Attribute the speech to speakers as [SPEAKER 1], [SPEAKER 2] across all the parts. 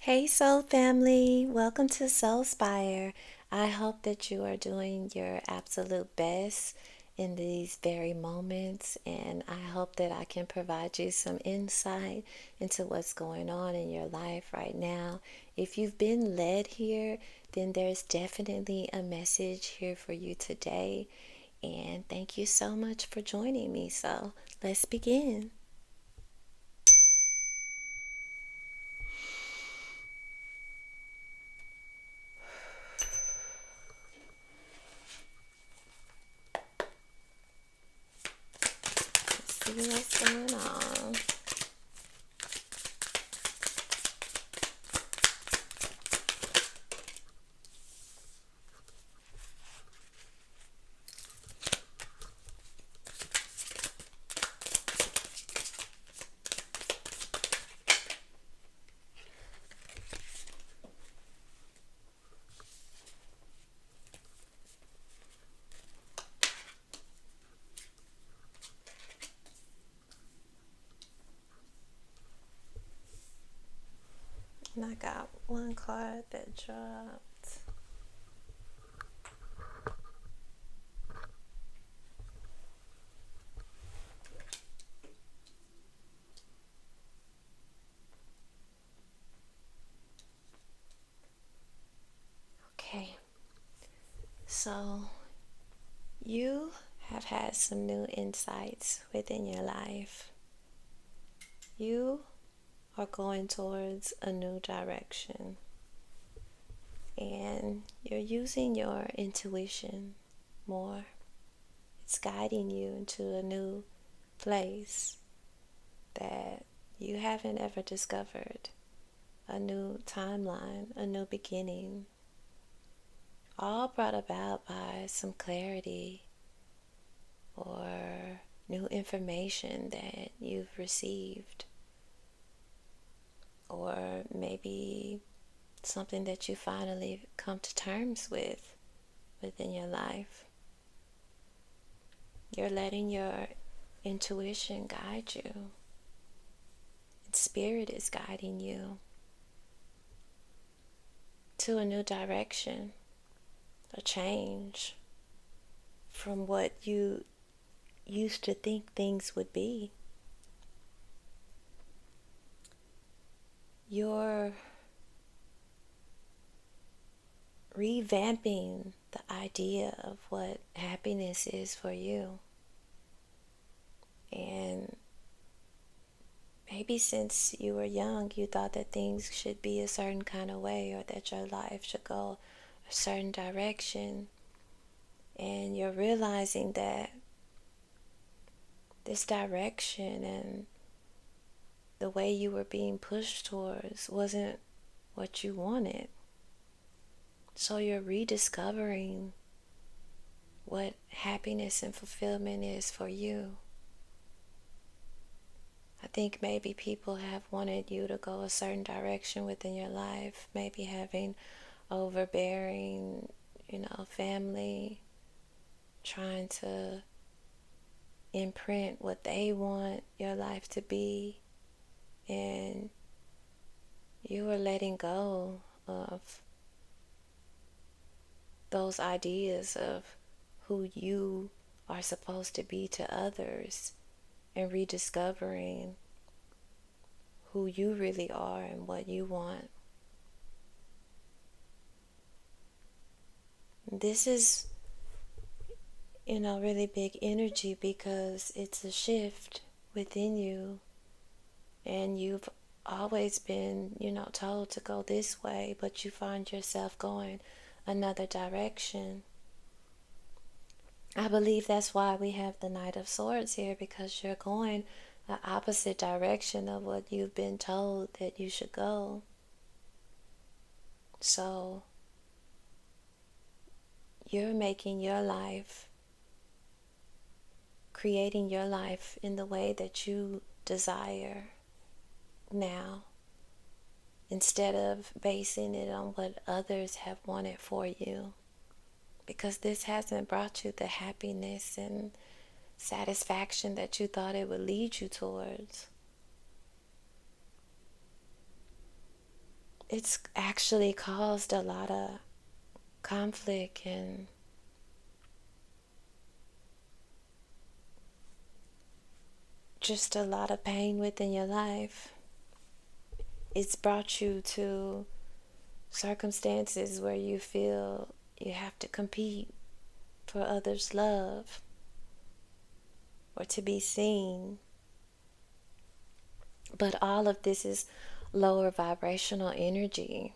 [SPEAKER 1] Hey, Soul family, welcome to Soul Spire. I hope that you are doing your absolute best in these very moments, and I hope that I can provide you some insight into what's going on in your life right now. If you've been led here, then there's definitely a message here for you today, and thank you so much for joining me. So, let's begin. Let's see what's going on. And I got one card that dropped. Okay, so you have had some new insights within your life. You are going towards a new direction, and you're using your intuition more. It's guiding you into a new place that you haven't ever discovered, a new timeline, a new beginning, all brought about by some clarity or new information that you've received, or maybe something that you finally come to terms with within your life. You're letting your intuition guide you, and spirit is guiding you to a new direction, a change from what you used to think things would be. You're revamping the idea of what happiness is for you. And maybe since you were young, you thought that things should be a certain kind of way, or that your life should go a certain direction. And you're realizing that this direction and the way you were being pushed towards wasn't what you wanted. So you're rediscovering what happiness and fulfillment is for you. I think maybe people have wanted you to go a certain direction within your life, maybe having overbearing, family, trying to imprint what they want your life to be, and you are letting go of those ideas of who you are supposed to be to others, and rediscovering who you really are and what you want. This is, really big energy, because it's a shift within you, and you've always been, told to go this way, but you find yourself going another direction. I believe that's why we have the Knight of Swords here, because you're going the opposite direction of what you've been told that you should go. So you're making your life, creating your life in the way that you desire now, instead of basing it on what others have wanted for you, because this hasn't brought you the happiness and satisfaction that you thought it would lead you towards. it's actually caused a lot of conflict and just a lot of pain within your life. It's brought you to circumstances where you feel you have to compete for others' love or to be seen. But all of this is lower vibrational energy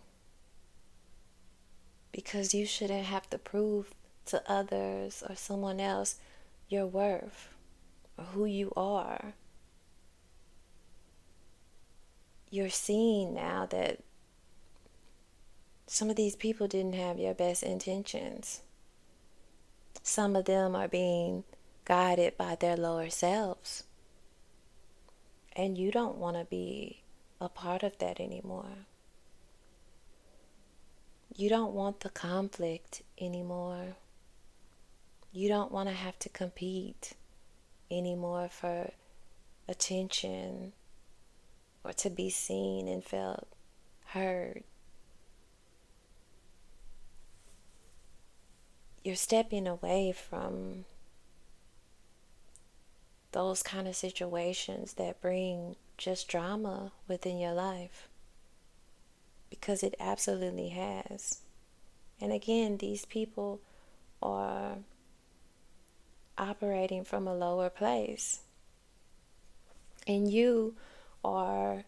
[SPEAKER 1] because you shouldn't have to prove to others or someone else your worth or who you are. You're seeing now that some of these people didn't have your best intentions. Some of them are being guided by their lower selves. And you don't want to be a part of that anymore. You don't want the conflict anymore. You don't want to have to compete anymore for attention or to be seen and felt heard. You're stepping away from those kind of situations that bring just drama within your life, because it absolutely has. And again, these people are operating from a lower place, and you are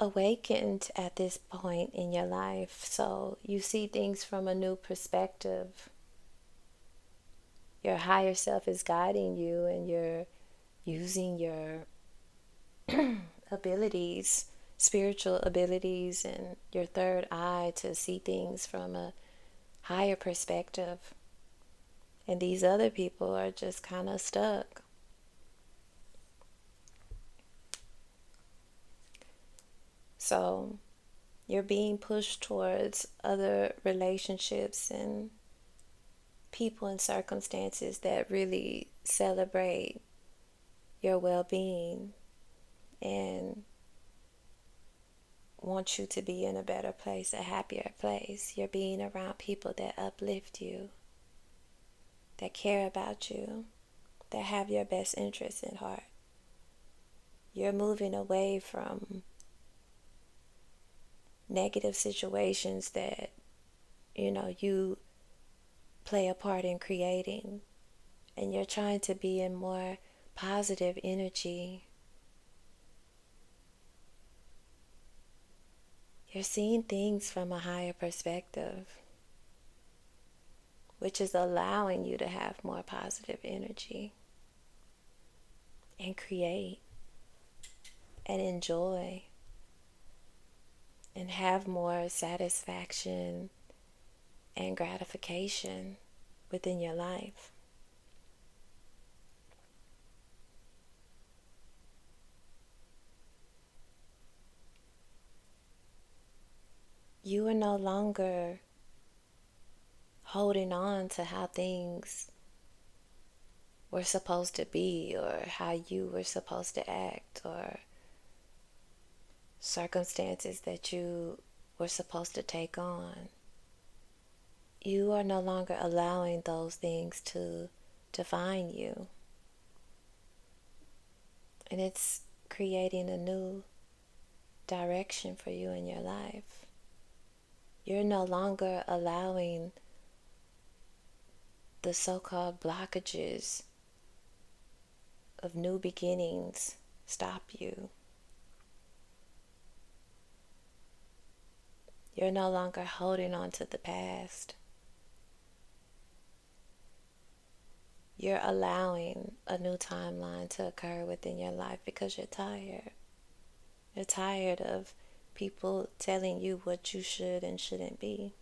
[SPEAKER 1] awakened at this point in your life, so you see things from a new perspective. Your higher self is guiding you, and you're using your abilities, spiritual abilities, and your third eye to see things from a higher perspective. And these other people are just kind of stuck. So you're being pushed towards other relationships and people and circumstances that really celebrate your well-being and want you to be in a better place, a happier place. You're being around people that uplift you, that care about you, that have your best interests in heart. You're moving away from negative situations that, you play a part in creating, and you're trying to be in more positive energy. You're seeing things from a higher perspective, which is allowing you to have more positive energy and create and enjoy and have more satisfaction and gratification within your life. You are no longer holding on to how things were supposed to be, or how you were supposed to act, or circumstances that you were supposed to take on. You are no longer allowing those things to define you. And it's creating a new direction for you in your life. You're no longer allowing the so-called blockages of new beginnings stop you. You're no longer holding on to the past. You're allowing a new timeline to occur within your life because you're tired. You're tired of people telling you what you should and shouldn't be.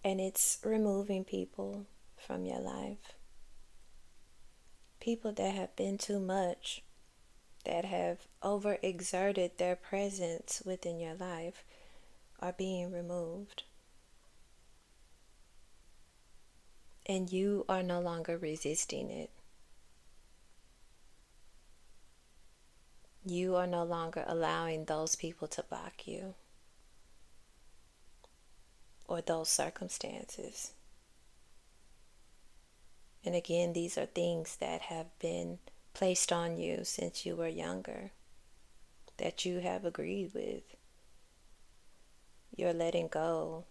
[SPEAKER 1] And it's removing people from your life. People that have been too much, that have overexerted their presence within your life, are being removed. and you are no longer resisting it. You are no longer allowing those people to block you or those circumstances. And again, these are things that have been placed on you since you were younger, that you have agreed with. You're letting go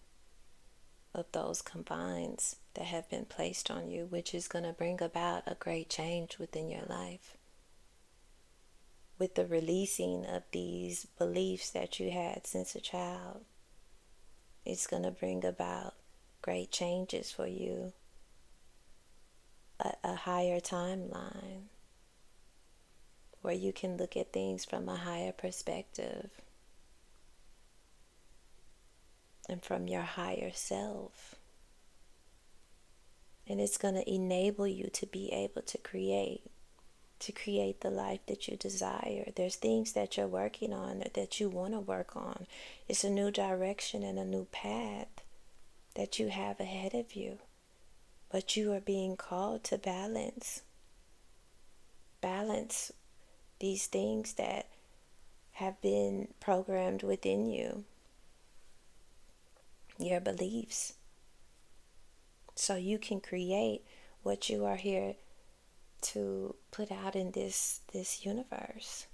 [SPEAKER 1] of those confines that have been placed on you, which is going to bring about a great change within your life. With the releasing of these beliefs that you had since a child, it's going to bring about great changes for you, a higher timeline where you can look at things from a higher perspective and from your higher self. And it's going to enable you to be able to create the life that you desire. There's things that you're working on or that you want to work on. It's a new direction and a new path that you have ahead of you. But you are being called to balance. Balance these things that have been programmed within you, your beliefs, so you can create what you are here to put out in this universe.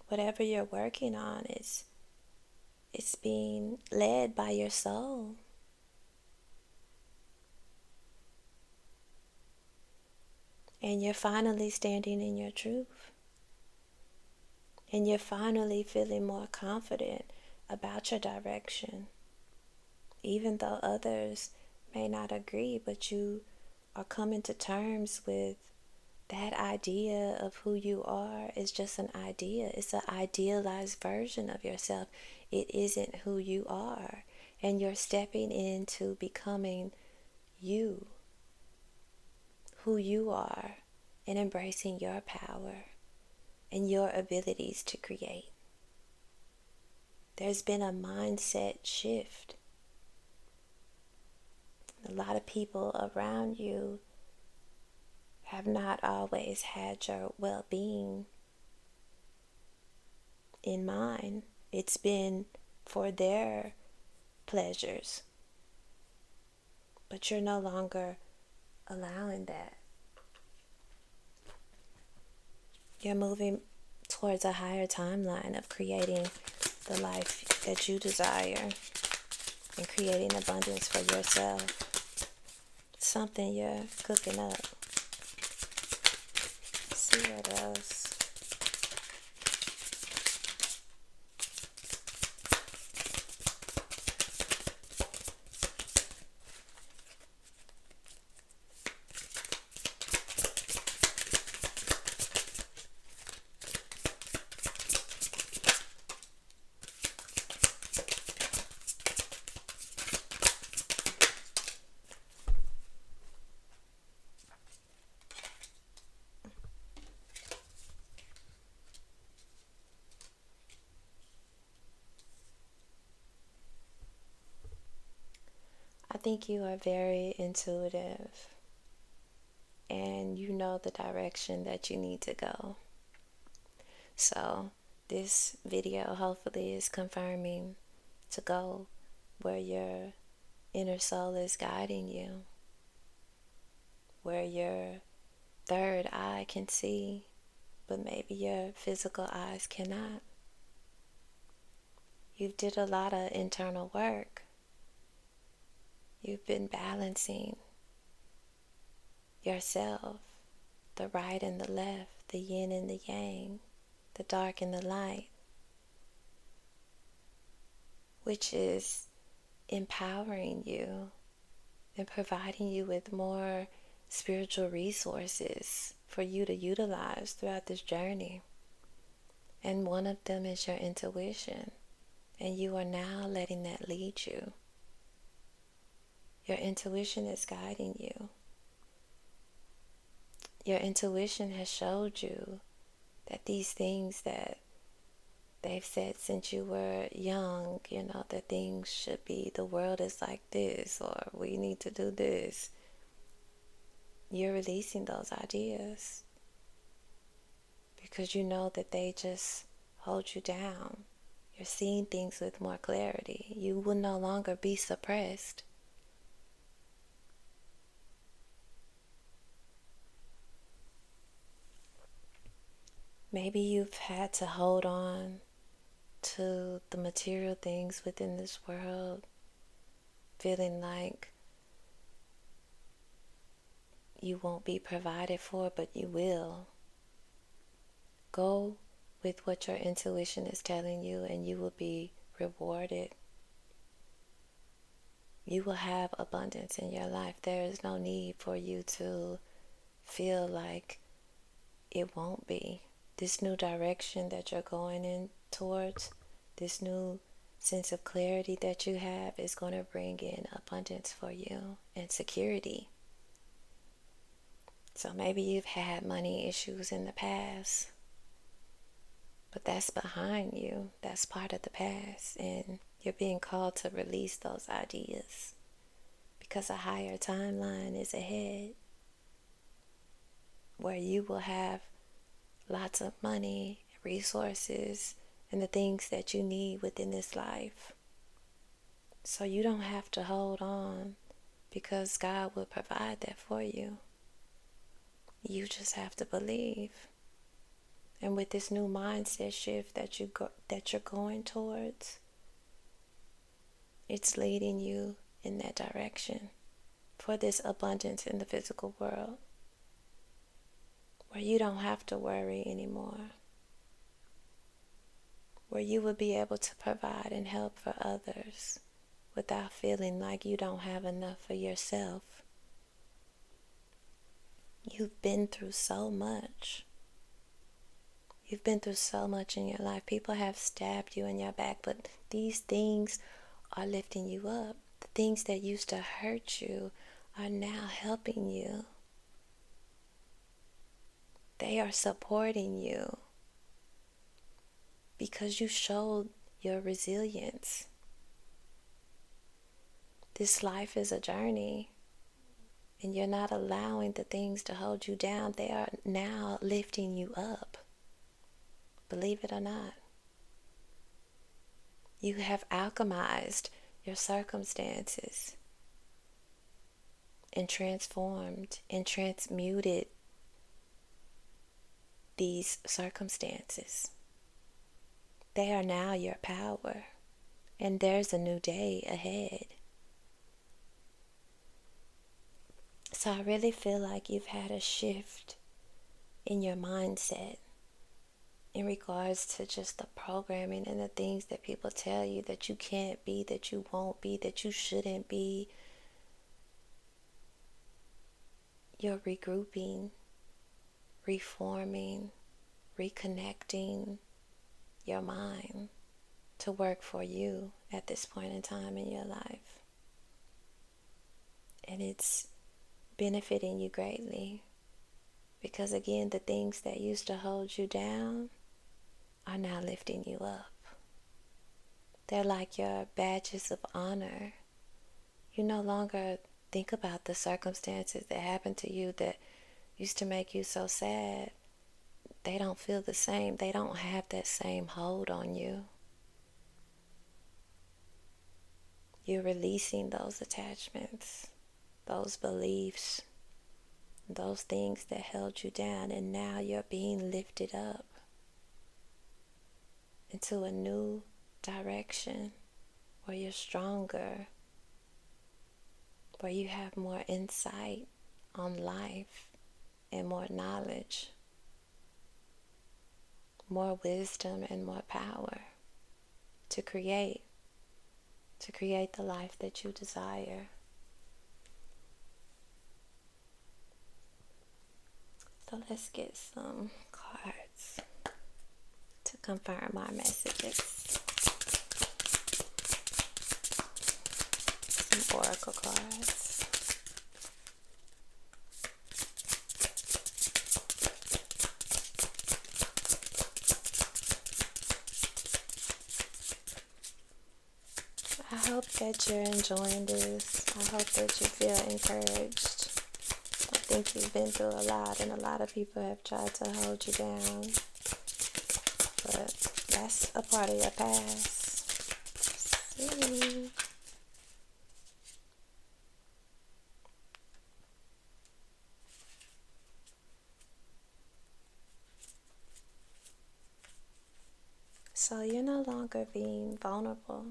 [SPEAKER 1] Whatever you're working on it's being led by your soul. And you're finally standing in your truth. And you're finally feeling more confident about your direction. Even though others may not agree, but you are coming to terms with that idea of who you are is just an idea. It's an idealized version of yourself. It isn't who you are. And you're stepping into becoming you, who you are, and embracing your power and your abilities to create. There's been a mindset shift. A lot of people around you have not always had your well-being in mind. It's been for their pleasures. But you're no longer allowing that. You're moving towards a higher timeline of creating the life that you desire and creating abundance for yourself. Something you're cooking up. Let's see what else. I think you are very intuitive and you know the direction that you need to go. So this video hopefully is confirming to go where your inner soul is guiding you, where your third eye can see, but maybe your physical eyes cannot. You've did a lot of internal work. You've been balancing yourself, the right and the left, the yin and the yang, the dark and the light, which is empowering you and providing you with more spiritual resources for you to utilize throughout this journey. And one of them is your intuition, and you are now letting that lead you. Your intuition is guiding you. Your intuition has showed you that these things that They've said since you were young, that things should be, the world is like this, or we need to do this. You're releasing those ideas because you know that they just hold you down. You're seeing things with more clarity. You will no longer be suppressed. Maybe you've had to hold on to the material things within this world, feeling like you won't be provided for, but you will. Go with what your intuition is telling you, and you will be rewarded. You will have abundance in your life. There is no need for you to feel like it won't be. This new direction that you're going in towards, this new sense of clarity that you have is going to bring in abundance for you and security. So maybe you've had money issues in the past, but that's behind you. That's part of the past, and you're being called to release those ideas because a higher timeline is ahead where you will have lots of money, resources, and the things that you need within this life. So you don't have to hold on, because God will provide that for you. You just have to believe. And with this new mindset shift that you're going towards, it's leading you in that direction for this abundance in the physical world, where you don't have to worry anymore, where you will be able to provide and help for others without feeling like you don't have enough for yourself. You've been through so much. You've been through so much in your life. People have stabbed you in your back, but these things are lifting you up. The things that used to hurt you are now helping you. They are supporting you because you showed your resilience. This life is a journey, and you're not allowing the things to hold you down. They are now lifting you up. Believe it or not. You have alchemized your circumstances and transformed and transmuted these circumstances. They are now your power, and there's a new day ahead. So I really feel like you've had a shift in your mindset in regards to just the programming and the things that people tell you that you can't be, that you won't be, that you shouldn't be. You're regrouping, reforming, reconnecting your mind to work for you at this point in time in your life. And it's benefiting you greatly, because again, the things that used to hold you down are now lifting you up. They're like your badges of honor. You no longer think about the circumstances that happened to you that used to make you so sad. They don't feel the same. They don't have that same hold on you. You're releasing those attachments, those beliefs, those things that held you down, and now you're being lifted up into a new direction where you're stronger, where you have more insight on life and more knowledge, more wisdom and more power to create the life that you desire. So let's get some cards to confirm our messages. Some oracle cards. I hope that you're enjoying this. I hope that you feel encouraged. I think you've been through a lot, and a lot of people have tried to hold you down, but that's a part of your past. See. So you're no longer being vulnerable.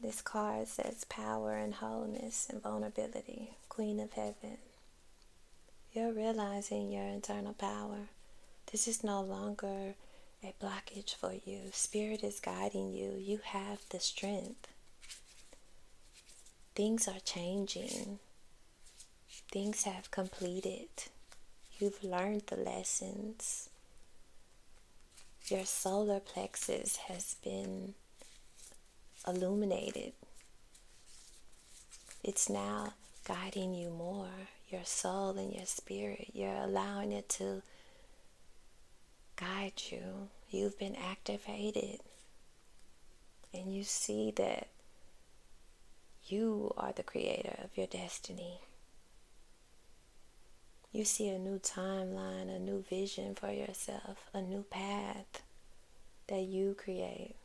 [SPEAKER 1] This card says power and wholeness and vulnerability, Queen of Heaven. You're realizing your internal power. This is no longer a blockage for you. Spirit is guiding you. You have the strength. Things are changing. Things have completed. You've learned the lessons. Your solar plexus has been illuminated. It's now guiding you more. Your soul and your spirit. You're allowing it to guide you. You've been activated. And you see that you are the creator of your destiny. You see a new timeline, a new vision for yourself, a new path that you create.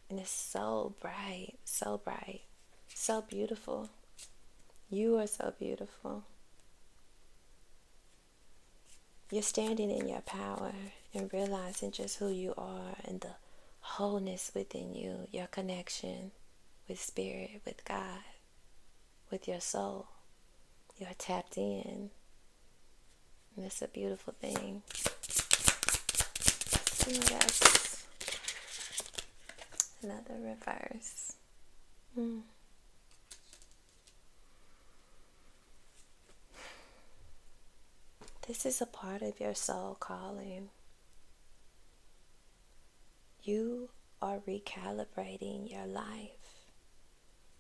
[SPEAKER 1] And it's so bright, so beautiful. You are so beautiful. You're standing in your power and realizing just who you are and the wholeness within you, your connection with spirit, with God, with your soul. You're tapped in. And it's a beautiful thing. Let's see what else. Another reverse. This is a part of your soul calling. You are recalibrating your life.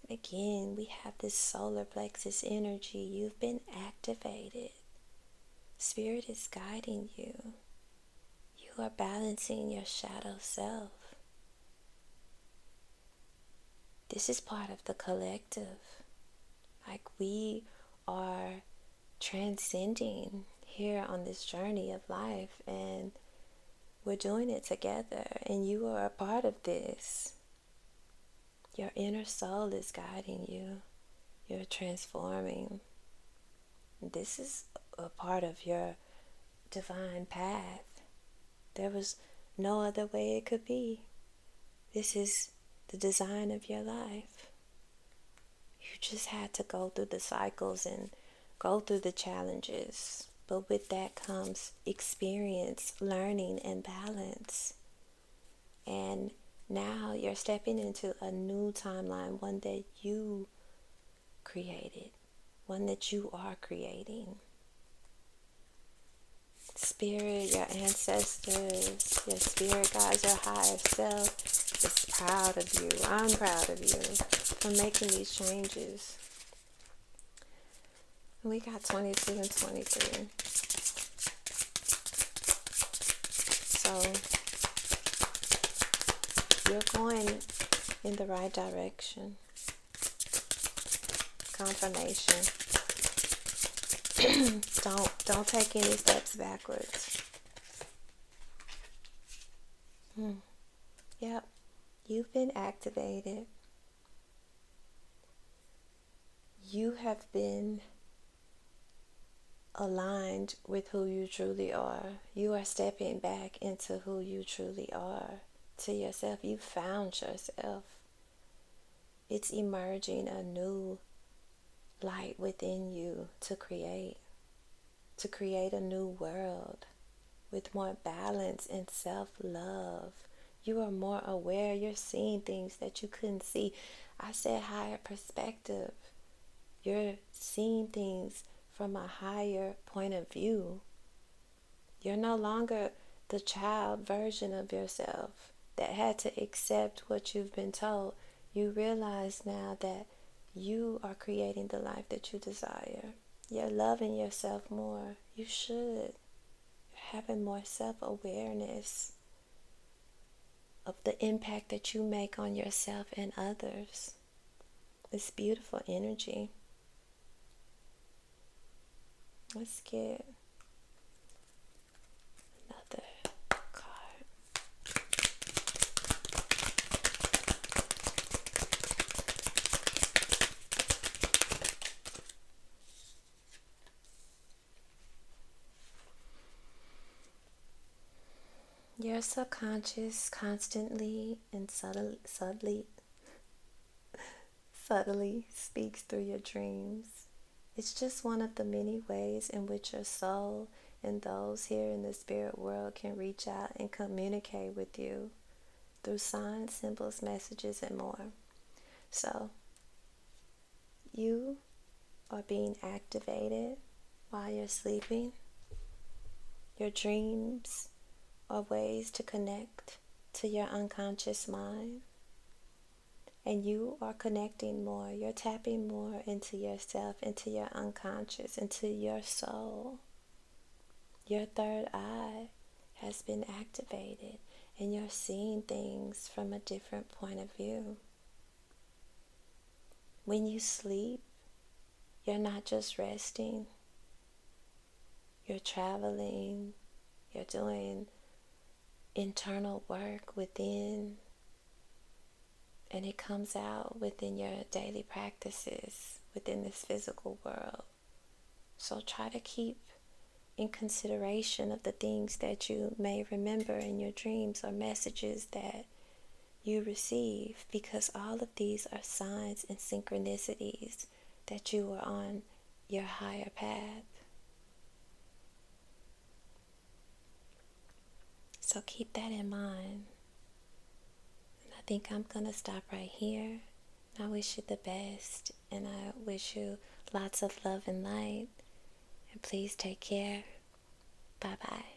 [SPEAKER 1] Again, we have this solar plexus energy. You've been activated. Spirit is guiding you. You are balancing your shadow self. This is part of the collective. Like we are transcending here on this journey of life, and we're doing it together, and you are a part of this. Your inner soul is guiding you. You're transforming. This is a part of your divine path. There was no other way it could be. This is the design of your life. You just had to go through the cycles and go through the challenges. But with that comes experience, learning, and balance. And now you're stepping into a new timeline, one that you created, one that you are creating. Spirit, your ancestors, your spirit guides, your higher self is proud of you. I'm proud of you for making these changes. We got 22 and 23. So you're going in the right direction. Confirmation. Don't take any steps backwards. Yep. You've been activated. You have been aligned with who you truly are. You are stepping back into who you truly are, to yourself. You found yourself. It's emerging a new light within you to create a new world with more balance and self-love. You are more aware. You're seeing things that you couldn't see. I said higher perspective. You're seeing things from a higher point of view. You're no longer the child version of yourself that had to accept what you've been told. You realize now that you are creating the life that you desire. You're loving yourself more. You should. You're having more self-awareness of the impact that you make on yourself and others. It's beautiful energy. Let's get another card. Your subconscious constantly and subtly speaks through your dreams. It's just one of the many ways in which your soul and those here in the spirit world can reach out and communicate with you through signs, symbols, messages, and more. So, you are being activated while you're sleeping. Your dreams are ways to connect to your unconscious mind. And you are connecting more. You're tapping more into yourself, into your unconscious, into your soul. Your third eye has been activated, and you're seeing things from a different point of view. When you sleep, you're not just resting. You're traveling. You're doing internal work within. And it comes out within your daily practices, within this physical world. So try to keep in consideration of the things that you may remember in your dreams or messages that you receive, because all of these are signs and synchronicities that you are on your higher path. So keep that in mind. I think I'm going to stop right here. I wish you the best, and I wish you lots of love and light. And please take care. Bye-bye.